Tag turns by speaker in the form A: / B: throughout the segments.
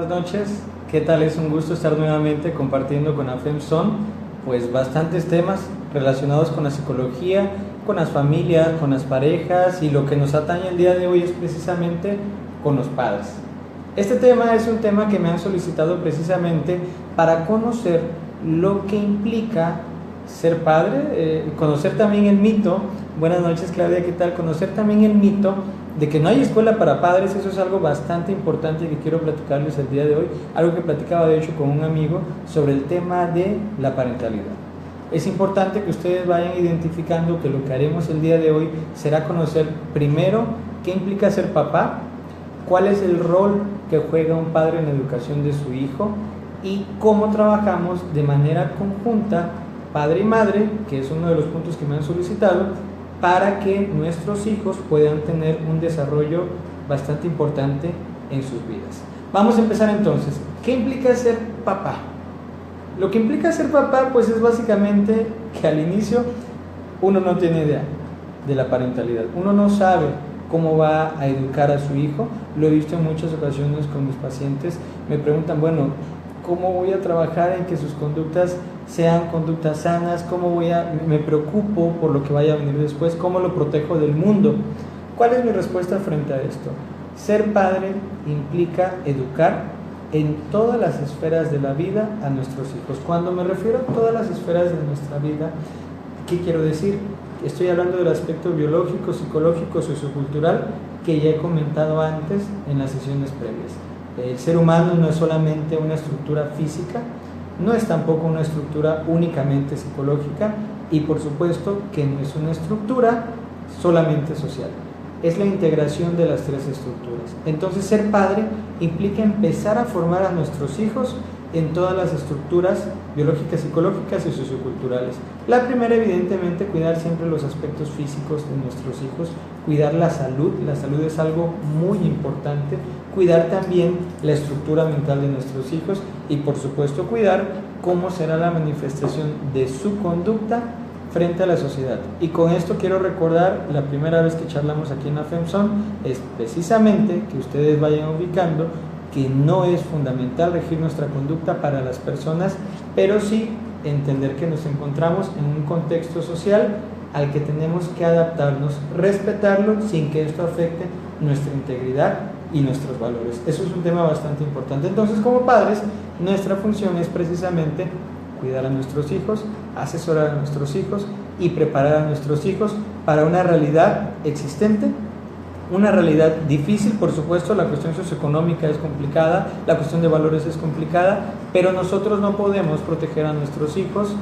A: Buenas noches, ¿qué tal? Es un gusto estar nuevamente compartiendo con AFEMSON pues bastantes temas relacionados con la psicología, con las familias, con las parejas, y lo que nos atañe el día de hoy es precisamente con los padres. Este tema es un tema que me han solicitado precisamente para conocer lo que implica ser padre, conocer también el mito. Buenas noches, Claudia, ¿qué tal? Conocer también el mito de que no hay escuela para padres. Eso es algo bastante importante que quiero platicarles el día de hoy, algo que platicaba de hecho con un amigo sobre el tema de la parentalidad. Es importante que ustedes vayan identificando que lo que haremos el día de hoy será conocer primero qué implica ser papá, cuál es el rol que juega un padre en la educación de su hijo y cómo trabajamos de manera conjunta, padre y madre, que es uno de los puntos que me han solicitado, para que nuestros hijos puedan tener un desarrollo bastante importante en sus vidas. Vamos a empezar entonces. ¿Qué implica ser papá? Lo que implica ser papá pues es básicamente que al inicio uno no tiene idea de la parentalidad, uno no sabe cómo va a educar a su hijo. Lo he visto en muchas ocasiones con mis pacientes, me preguntan, bueno, ¿cómo voy a trabajar en que sus conductas sean conductas sanas? Me preocupo por lo que vaya a venir después, ¿cómo lo protejo del mundo? ¿Cuál es mi respuesta frente a esto? Ser padre implica educar en todas las esferas de la vida a nuestros hijos. Cuando me refiero a todas las esferas de nuestra vida, ¿qué quiero decir? Estoy hablando del aspecto biológico, psicológico, sociocultural, que ya he comentado antes en las sesiones previas. El ser humano no es solamente una estructura física, no es tampoco una estructura únicamente psicológica, y por supuesto que no es una estructura solamente social. Es la integración de las tres estructuras. Entonces, ser padre implica empezar a formar a nuestros hijos en todas las estructuras biológicas, psicológicas y socioculturales. La primera, evidentemente, cuidar siempre los aspectos físicos de nuestros hijos, cuidar la salud es algo muy importante, cuidar también la estructura mental de nuestros hijos y, por supuesto, cuidar cómo será la manifestación de su conducta frente a la sociedad. Y con esto quiero recordar, la primera vez que charlamos aquí en la FEMSON, es precisamente que ustedes vayan ubicando que no es fundamental regir nuestra conducta para las personas, pero sí entender que nos encontramos en un contexto social al que tenemos que adaptarnos, respetarlo sin que esto afecte nuestra integridad y nuestros valores. Eso es un tema bastante importante. Entonces, como padres, nuestra función es precisamente cuidar a nuestros hijos, asesorar a nuestros hijos y preparar a nuestros hijos para una realidad existente, una realidad difícil. Por supuesto, la cuestión socioeconómica es complicada, la cuestión de valores es complicada, pero nosotros no podemos proteger a nuestros hijos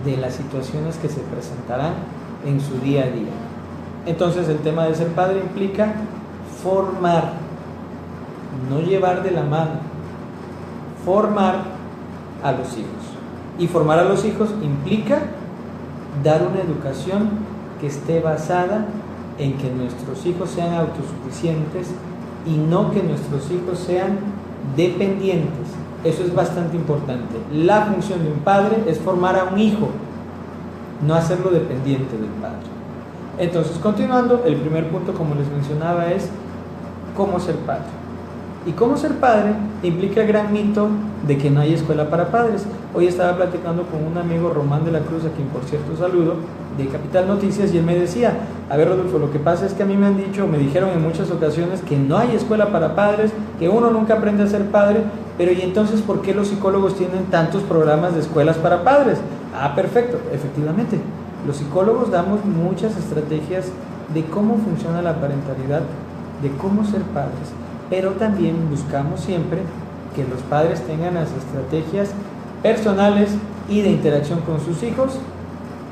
A: de las situaciones que se presentarán en su día a día. Entonces, el tema de ser padre implica formar, no llevar de la mano, formar a los hijos. Y formar a los hijos implica dar una educación que esté basada en que nuestros hijos sean autosuficientes y no que nuestros hijos sean dependientes. Eso es bastante importante. La función de un padre es formar a un hijo, no hacerlo dependiente del padre. Entonces, continuando, el primer punto, como les mencionaba, es cómo ser padre. Y cómo ser padre implica el gran mito de que no hay escuela para padres. Hoy estaba platicando con un amigo, Román de la Cruz, a quien por cierto saludo, de Capital Noticias, y él me decía, a ver, Rodolfo, lo que pasa es que a mí me dijeron en muchas ocasiones que no hay escuela para padres, que uno nunca aprende a ser padre, pero ¿y entonces por qué los psicólogos tienen tantos programas de escuelas para padres? Ah, perfecto, efectivamente, los psicólogos damos muchas estrategias de cómo funciona la parentalidad, de cómo ser padres, pero también buscamos siempre que los padres tengan las estrategias personales y de interacción con sus hijos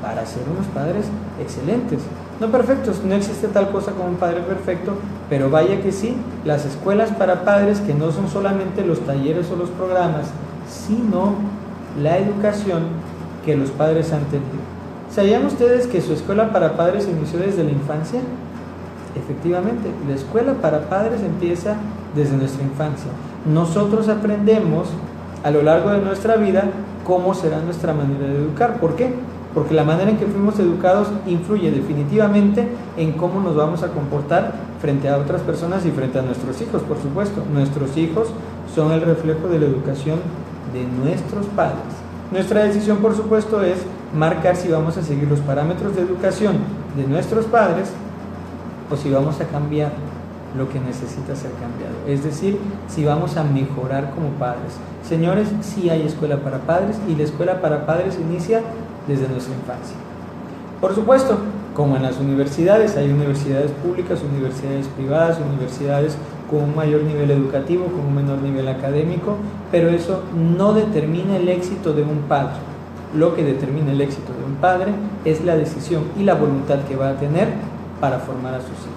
A: para ser unos padres excelentes. No perfectos, no existe tal cosa como un padre perfecto, pero vaya que sí, las escuelas para padres, que no son solamente los talleres o los programas, sino la educación que los padres han tenido. ¿Sabían ustedes que su escuela para padres inició desde la infancia? Efectivamente, la escuela para padres empieza desde nuestra infancia. Nosotros aprendemos a lo largo de nuestra vida cómo será nuestra manera de educar. ¿Por qué? Porque la manera en que fuimos educados influye definitivamente en cómo nos vamos a comportar frente a otras personas y frente a nuestros hijos, por supuesto. Nuestros hijos son el reflejo de la educación de nuestros padres. Nuestra decisión, por supuesto, es marcar si vamos a seguir los parámetros de educación de nuestros padres o si vamos a cambiar lo que necesita ser cambiado, es decir, si vamos a mejorar como padres. Señores, sí hay escuela para padres y la escuela para padres inicia desde nuestra infancia. Por supuesto, como en las universidades, hay universidades públicas, universidades privadas, universidades con un mayor nivel educativo, con un menor nivel académico, pero eso no determina el éxito de un padre. Lo que determina el éxito de un padre es la decisión y la voluntad que va a tener para formar a sus hijos.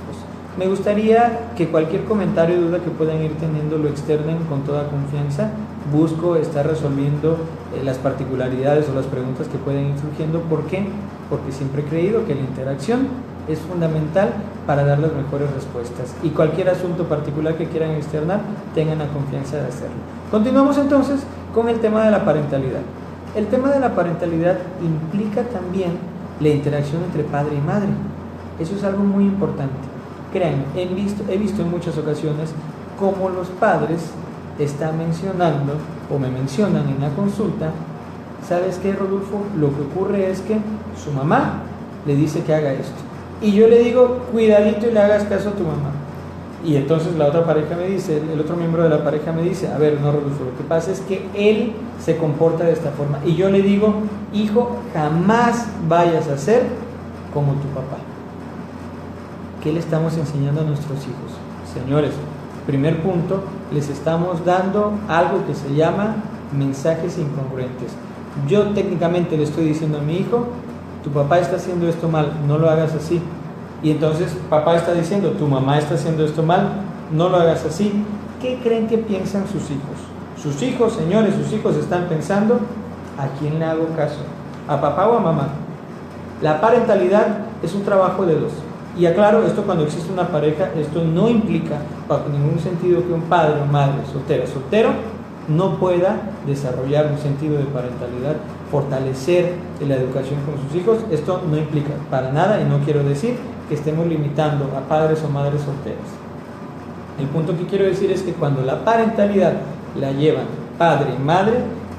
A: Me gustaría que cualquier comentario o duda que puedan ir teniendo lo externen con toda confianza. Busco estar resolviendo las particularidades o las preguntas que pueden ir surgiendo. ¿Por qué? Porque siempre he creído que la interacción es fundamental para dar las mejores respuestas. Y cualquier asunto particular que quieran externar, tengan la confianza de hacerlo. Continuamos entonces con el tema de la parentalidad. El tema de la parentalidad implica también la interacción entre padre y madre. Eso es algo muy importante. Créanme, he visto en muchas ocasiones cómo los padres están mencionando o me mencionan en la consulta: ¿sabes qué, Rodolfo? Lo que ocurre es que su mamá le dice que haga esto. Y yo le digo, cuidadito y le hagas caso a tu mamá. Y entonces la otra pareja me dice, el otro miembro de la pareja me dice, a ver, no, Rodolfo, lo que pasa es que él se comporta de esta forma. Y yo le digo, hijo, jamás vayas a ser como tu papá. ¿Qué le estamos enseñando a nuestros hijos? Señores, primer punto, les estamos dando algo que se llama mensajes incongruentes. Yo técnicamente le estoy diciendo a mi hijo, tu papá está haciendo esto mal, no lo hagas así. Y entonces papá está diciendo, tu mamá está haciendo esto mal, no lo hagas así. ¿Qué creen que piensan sus hijos? Sus hijos, señores, sus hijos están pensando, ¿a quién le hago caso? ¿A papá o a mamá? La parentalidad es un trabajo de dos. Y aclaro, esto cuando existe una pareja, esto no implica bajo ningún sentido que un padre o madre soltero no pueda desarrollar un sentido de parentalidad, fortalecer la educación con sus hijos. Esto no implica para nada, y no quiero decir que estemos limitando a padres o madres solteras. El punto que quiero decir es que cuando la parentalidad la llevan padre y madre,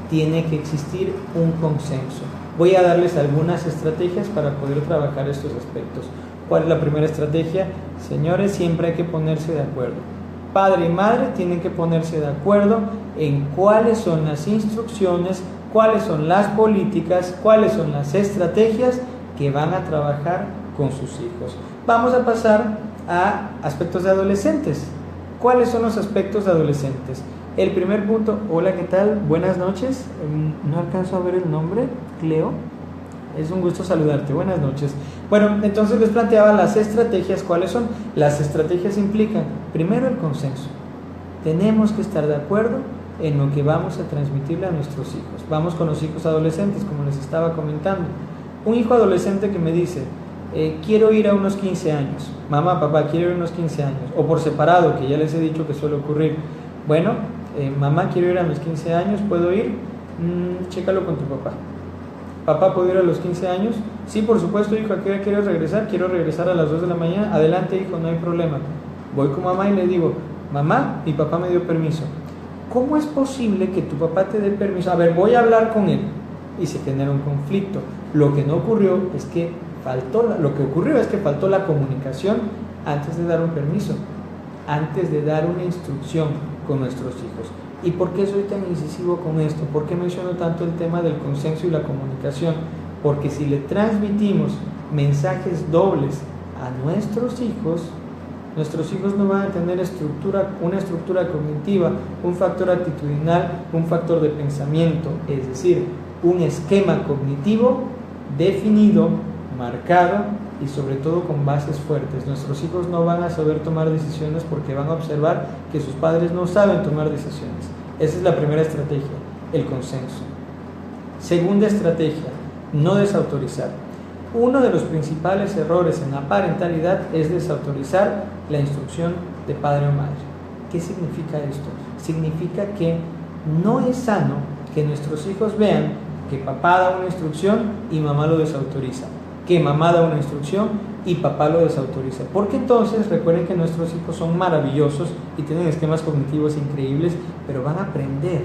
A: tiene que existir un consenso. Voy a darles algunas estrategias para poder trabajar estos aspectos. ¿Cuál es la primera estrategia? Señores, siempre hay que ponerse de acuerdo. Padre y madre tienen que ponerse de acuerdo en cuáles son las instrucciones, cuáles son las políticas, cuáles son las estrategias que van a trabajar con sus hijos. Vamos a pasar a aspectos de adolescentes. ¿Cuáles son los aspectos de adolescentes? El primer punto, hola, ¿qué tal? Buenas noches. No alcanzo a ver el nombre, Cleo. Es un gusto saludarte, buenas noches. Bueno, entonces les planteaba las estrategias. ¿Cuáles son? Las estrategias implican, primero, el consenso. Tenemos que estar de acuerdo en lo que vamos a transmitirle a nuestros hijos. Vamos con los hijos adolescentes, como les estaba comentando. Un hijo adolescente que me dice, quiero ir a unos 15 años. Mamá, papá, quiero ir a unos 15 años. O por separado, que ya les he dicho que suele ocurrir. Bueno, mamá, quiero ir a mis 15 años, ¿puedo ir? Chécalo con tu papá. Papá, ¿puedo ir a los 15 años? Sí, por supuesto, hijo. ¿A qué hora quieres regresar? Quiero regresar a las 2 de la mañana. Adelante, hijo, no hay problema. Voy con mamá y le digo, mamá, mi papá me dio permiso. ¿Cómo es posible que tu papá te dé permiso? A ver, voy a hablar con él. Y se genera un conflicto. Lo que ocurrió es que faltó la comunicación antes de dar un permiso, antes de dar una instrucción con nuestros hijos. ¿Y por qué soy tan incisivo con esto? ¿Por qué menciono tanto el tema del consenso y la comunicación? Porque si le transmitimos mensajes dobles a nuestros hijos no van a tener una estructura cognitiva, un factor actitudinal, un factor de pensamiento, es decir, un esquema cognitivo definido, marcado y sobre todo con bases fuertes. Nuestros hijos no van a saber tomar decisiones porque van a observar que sus padres no saben tomar decisiones. Esa es la primera estrategia, el consenso. Segunda estrategia, no desautorizar. Uno de los principales errores en la parentalidad es desautorizar la instrucción de padre o madre. ¿Qué significa esto? Significa que no es sano que nuestros hijos vean que papá da una instrucción y mamá lo desautoriza. que mamá da una instrucción y papá lo desautoriza. Porque entonces recuerden que nuestros hijos son maravillosos y tienen esquemas cognitivos increíbles, pero van a aprender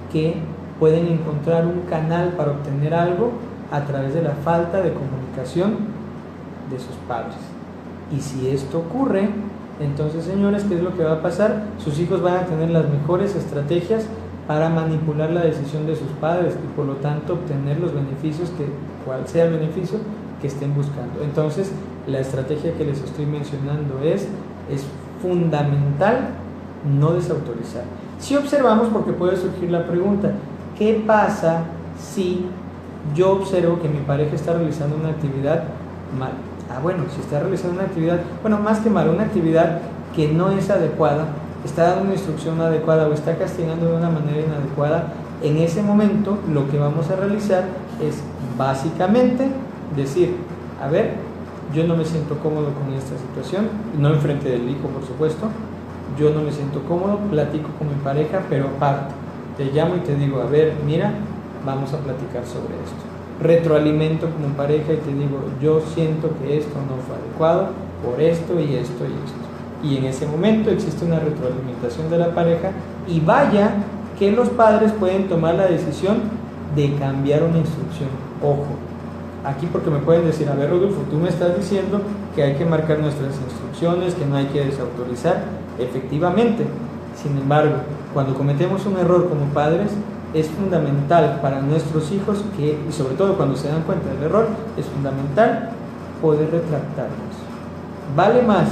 A: que pueden encontrar un canal para obtener algo a través de la falta de comunicación de sus padres. Y si esto ocurre, entonces, señores, ¿qué es lo que va a pasar? Sus hijos van a tener las mejores estrategias para manipular la decisión de sus padres y por lo tanto obtener los beneficios, cual sea el beneficio que estén buscando. Entonces, la estrategia que les estoy mencionando es fundamental no desautorizar. Si observamos, porque puede surgir la pregunta, ¿qué pasa si yo observo que mi pareja está realizando una actividad mal? Bueno, si está realizando una actividad, más que mal, una actividad que no es adecuada, está dando una instrucción adecuada o está castigando de una manera inadecuada, en ese momento lo que vamos a realizar es básicamente decir, a ver, yo no me siento cómodo con esta situación, no enfrente del hijo, por supuesto, yo no me siento cómodo, platico con mi pareja, pero aparte, te llamo y te digo, a ver, mira, vamos a platicar sobre esto. Retroalimento como pareja y te digo, yo siento que esto no fue adecuado por esto y esto y esto. Y en ese momento existe una retroalimentación de la pareja y vaya que los padres pueden tomar la decisión de cambiar una instrucción. Ojo, aquí porque me pueden decir, a ver, Rodolfo, tú me estás diciendo que hay que marcar nuestras instrucciones, que no hay que desautorizar. Efectivamente, sin embargo, cuando cometemos un error como padres, es fundamental para nuestros hijos y sobre todo cuando se dan cuenta del error, es fundamental poder retractarnos. Vale más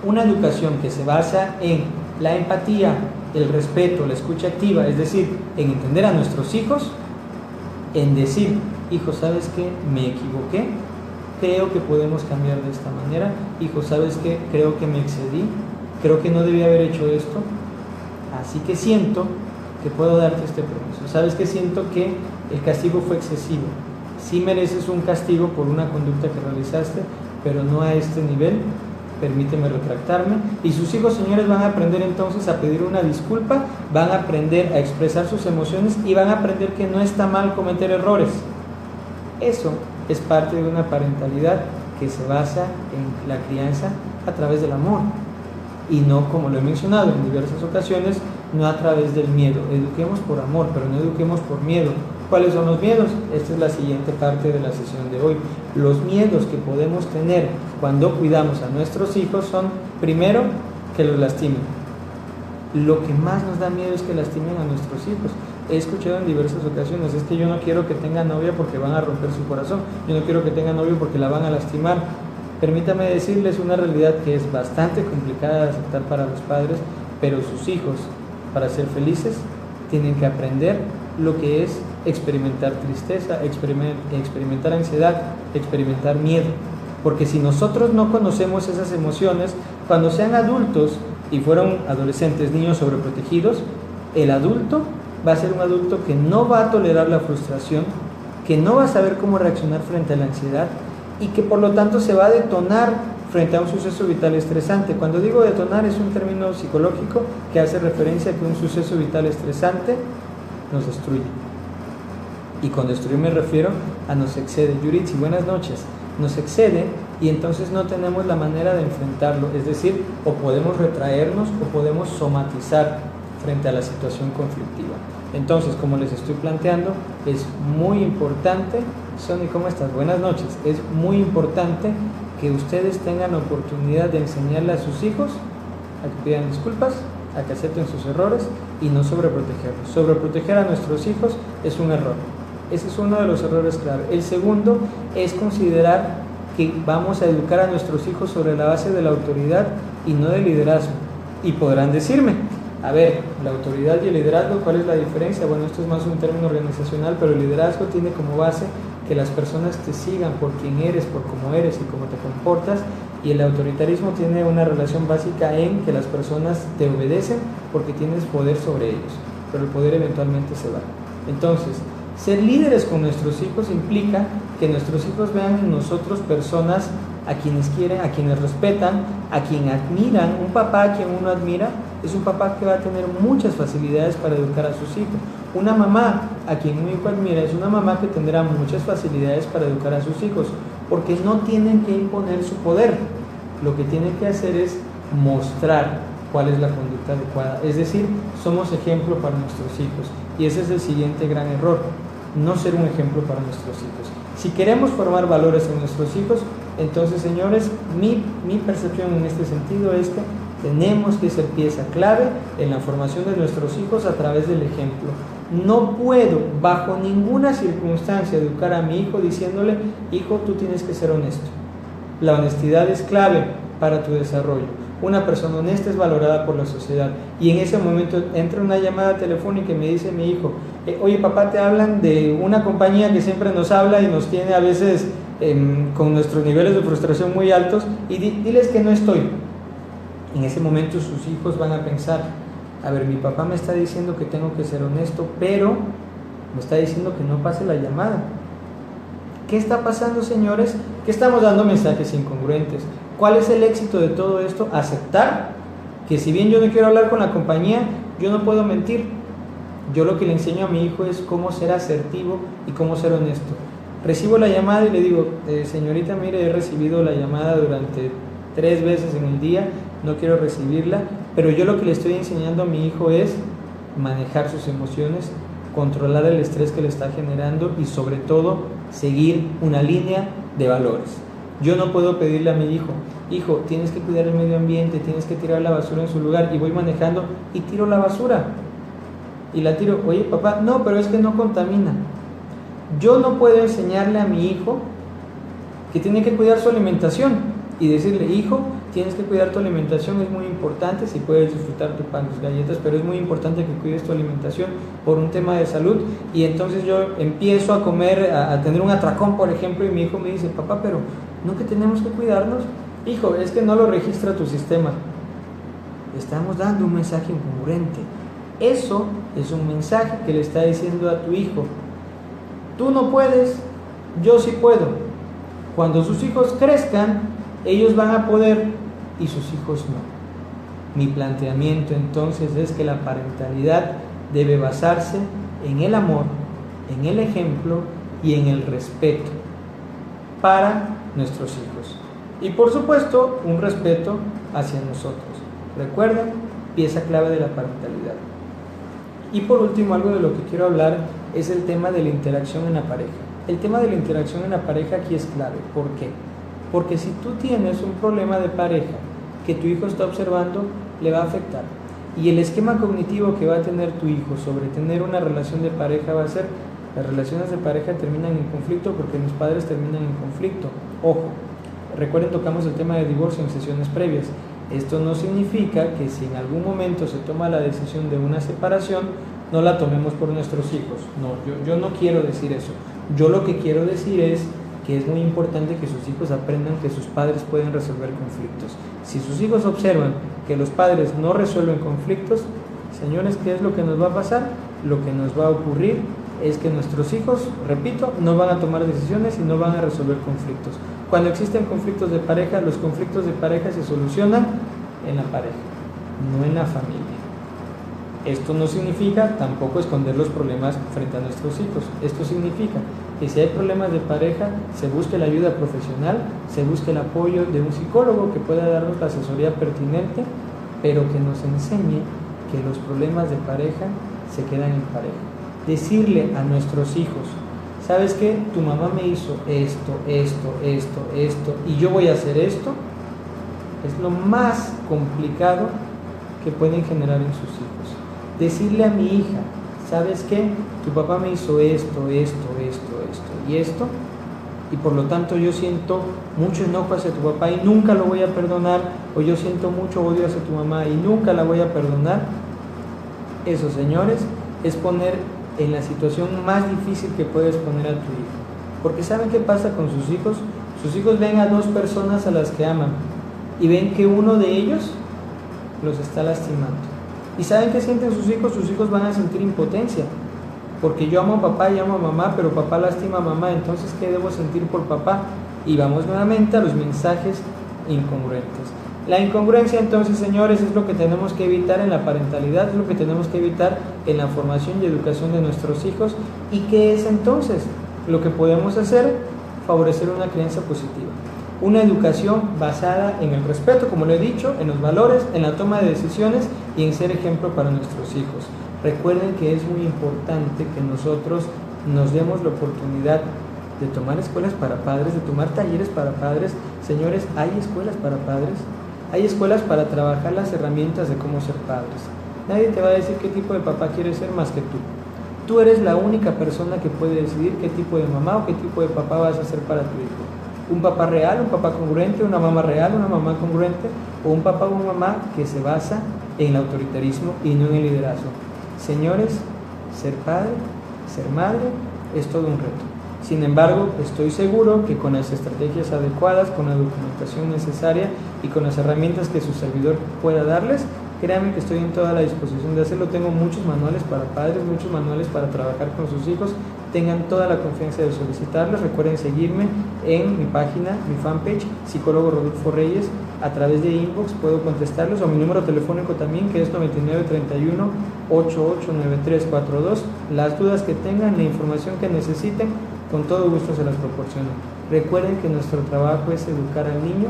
A: una educación que se basa en la empatía, el respeto, la escucha activa, es decir, en entender a nuestros hijos, en decir, hijo, ¿sabes qué? Me equivoqué, creo que podemos cambiar de esta manera, hijo, ¿sabes qué? Creo que me excedí, creo que no debía haber hecho esto, así que siento que puedo darte este permiso. ¿Sabes qué? Siento que el castigo fue excesivo. Sí mereces un castigo por una conducta que realizaste, pero no a este nivel. Permíteme retractarme. Y sus hijos, señores, van a aprender entonces a pedir una disculpa, van a aprender a expresar sus emociones y van a aprender que no está mal cometer errores. Eso es parte de una parentalidad que se basa en la crianza a través del amor. Y no, como lo he mencionado en diversas ocasiones, no a través del miedo. Eduquemos por amor, pero no eduquemos por miedo. ¿Cuáles son los miedos? Esta es la siguiente parte de la sesión de hoy. Los miedos que podemos tener cuando cuidamos a nuestros hijos son, primero, que los lastimen. Lo que más nos da miedo es que lastimen a nuestros hijos. He escuchado en diversas ocasiones, es que yo no quiero que tenga novia porque van a romper su corazón, yo no quiero que tenga novio porque la van a lastimar. Permítame decirles una realidad que es bastante complicada de aceptar para los padres, pero sus hijos, para ser felices, tienen que aprender lo que es experimentar tristeza, experimentar ansiedad, experimentar miedo. Porque si nosotros no conocemos esas emociones, cuando sean adultos y fueron adolescentes, niños sobreprotegidos, el adulto va a ser un adulto que no va a tolerar la frustración, que no va a saber cómo reaccionar frente a la ansiedad y que por lo tanto se va a detonar frente a un suceso vital estresante. Cuando digo detonar es un término psicológico que hace referencia a que un suceso vital estresante nos destruye. Y con destruir me refiero a nos excede. Yuritsi, buenas noches. Nos excede y entonces no tenemos la manera de enfrentarlo. Es decir, o podemos retraernos o podemos somatizar frente a la situación conflictiva. Entonces, como les estoy planteando, es muy importante, Sony, ¿cómo estás? Buenas noches. Es muy importante que ustedes tengan la oportunidad de enseñarle a sus hijos a que pidan disculpas, a que acepten sus errores y no sobreprotegerlos. Sobreproteger a nuestros hijos es un error. Ese es uno de los errores clave. El segundo es considerar que vamos a educar a nuestros hijos sobre la base de la autoridad y no del liderazgo. Y podrán decirme, a ver, la autoridad y el liderazgo, ¿cuál es la diferencia? Bueno, esto es más un término organizacional, pero el liderazgo tiene como base que las personas te sigan por quién eres, por cómo eres y cómo te comportas, y el autoritarismo tiene una relación básica en que las personas te obedecen porque tienes poder sobre ellos, pero el poder eventualmente se va. Entonces, ser líderes con nuestros hijos implica que nuestros hijos vean en nosotros personas a quienes quieren, a quienes respetan, a quien admiran, un papá a quien uno admira, es un papá que va a tener muchas facilidades para educar a sus hijos. Una mamá a quien mi hijo admira es una mamá que tendrá muchas facilidades para educar a sus hijos, porque no tienen que imponer su poder. Lo que tienen que hacer es mostrar cuál es la conducta adecuada. Es decir, somos ejemplo para nuestros hijos. Y ese es el siguiente gran error, no ser un ejemplo para nuestros hijos. Si queremos formar valores en nuestros hijos, entonces, señores, mi percepción en este sentido es que tenemos que ser pieza clave en la formación de nuestros hijos a través del ejemplo. No puedo, bajo ninguna circunstancia, educar a mi hijo diciéndole: hijo, tú tienes que ser honesto. La honestidad es clave para tu desarrollo. Una persona honesta es valorada por la sociedad. Y en ese momento entra una llamada telefónica y me dice mi hijo: oye papá, te hablan de una compañía que siempre nos habla y nos tiene a veces con nuestros niveles de frustración muy altos, y diles que no estoy. En ese momento sus hijos van a pensar: a ver, mi papá me está diciendo que tengo que ser honesto, pero me está diciendo que no pase la llamada. ¿Qué está pasando, señores? Que estamos dando mensajes incongruentes. ¿Cuál es el éxito de todo esto? Aceptar que si bien yo no quiero hablar con la compañía, yo no puedo mentir. Yo lo que le enseño a mi hijo es cómo ser asertivo y cómo ser honesto. Recibo la llamada y le digo: señorita, mire, he recibido la llamada durante 3 veces en el día, no quiero recibirla, pero yo lo que le estoy enseñando a mi hijo es manejar sus emociones, controlar el estrés que le está generando y sobre todo seguir una línea de valores. Yo no puedo pedirle a mi hijo: hijo, tienes que cuidar el medio ambiente, tienes que tirar la basura en su lugar, y voy manejando y tiro la basura y la tiro. Oye papá, no, pero es que no contamina. Yo no puedo enseñarle a mi hijo que tiene que cuidar su alimentación y decirle: hijo, tienes que cuidar tu alimentación, es muy importante. Si puedes disfrutar tu pan, tus galletas, pero es muy importante que cuides tu alimentación por un tema de salud. Y entonces yo empiezo a comer, a tener un atracón, por ejemplo, y mi hijo me dice: papá, pero ¿no que tenemos que cuidarnos? Hijo, es que no lo registra tu sistema. Estamos dando un mensaje incongruente. Eso es un mensaje que le está diciendo a tu hijo: tú no puedes, yo sí puedo. Cuando sus hijos crezcan, ellos van a poder y sus hijos no. Mi planteamiento entonces es que la parentalidad debe basarse en el amor, en el ejemplo y en el respeto para nuestros hijos. Y por supuesto, un respeto hacia nosotros. Recuerden, pieza clave de la parentalidad. Y por último, algo de lo que quiero hablar es el tema de la interacción en la pareja. El tema de la interacción en la pareja aquí es clave. ¿Por qué? Porque si tú tienes un problema de pareja que tu hijo está observando, le va a afectar. Y el esquema cognitivo que va a tener tu hijo sobre tener una relación de pareja va a ser: las relaciones de pareja terminan en conflicto porque los padres terminan en conflicto. Ojo, recuerden, tocamos el tema de divorcio en sesiones previas. Esto no significa que si en algún momento se toma la decisión de una separación, no la tomemos por nuestros hijos. No, yo no quiero decir eso. Yo lo que quiero decir es que es muy importante que sus hijos aprendan que sus padres pueden resolver conflictos. Si sus hijos observan que los padres no resuelven conflictos, señores, ¿qué es lo que nos va a pasar? Lo que nos va a ocurrir es que nuestros hijos, repito, no van a tomar decisiones y no van a resolver conflictos. Cuando existen conflictos de pareja, los conflictos de pareja se solucionan en la pareja, no en la familia. Esto no significa tampoco esconder los problemas frente a nuestros hijos. Esto significa que si hay problemas de pareja, se busque la ayuda profesional, se busque el apoyo de un psicólogo que pueda darnos la asesoría pertinente, pero que nos enseñe que los problemas de pareja se quedan en pareja. Decirle a nuestros hijos: ¿sabes qué? Tu mamá me hizo esto, y yo voy a hacer esto, es lo más complicado que pueden generar en sus hijos. Decirle a mi hija: ¿sabes qué? Tu papá me hizo esto, y por lo tanto yo siento mucho enojo hacia tu papá y nunca lo voy a perdonar, o yo siento mucho odio hacia tu mamá y nunca la voy a perdonar. Eso, señores, es poner en la situación más difícil que puedes poner a tu hijo. Porque ¿saben qué pasa con sus hijos? Sus hijos ven a 2 personas a las que aman y ven que uno de ellos los está lastimando. ¿Y saben qué sienten sus hijos? Sus hijos van a sentir impotencia. Porque yo amo a papá y amo a mamá, pero papá lastima a mamá, entonces ¿qué debo sentir por papá? Y vamos nuevamente a los mensajes incongruentes. La incongruencia, entonces, señores, es lo que tenemos que evitar en la parentalidad, es lo que tenemos que evitar en la formación y educación de nuestros hijos. ¿Y qué es entonces lo que podemos hacer? Favorecer una crianza positiva, una educación basada en el respeto, como lo he dicho, en los valores, en la toma de decisiones y en ser ejemplo para nuestros hijos. Recuerden que es muy importante que nosotros nos demos la oportunidad de tomar escuelas para padres, de tomar talleres para padres. Señores, hay escuelas para padres, hay escuelas para trabajar las herramientas de cómo ser padres. Nadie te va a decir qué tipo de papá quieres ser más que tú. Tú eres la única persona que puede decidir qué tipo de mamá o qué tipo de papá vas a ser para tu hijo. Un papá real, un papá congruente, una mamá real, una mamá congruente, o un papá o una mamá que se basa en el autoritarismo y no en el liderazgo. Señores, ser padre, ser madre, es todo un reto. Sin embargo, estoy seguro que con las estrategias adecuadas, con la documentación necesaria y con las herramientas que su servidor pueda darles, créanme que estoy en toda la disposición de hacerlo. Tengo muchos manuales para padres, muchos manuales para trabajar con sus hijos. Tengan toda la confianza de solicitarlos. Recuerden seguirme en mi página, mi fanpage, psicólogo Rodolfo Reyes. A través de inbox puedo contestarlos, o mi número telefónico también, que es 9931-889342. Las dudas que tengan, la información que necesiten, con todo gusto se las proporciono. Recuerden que nuestro trabajo es educar al niño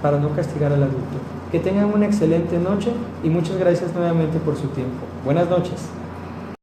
A: para no castigar al adulto. Que tengan una excelente noche y muchas gracias nuevamente por su tiempo. Buenas noches.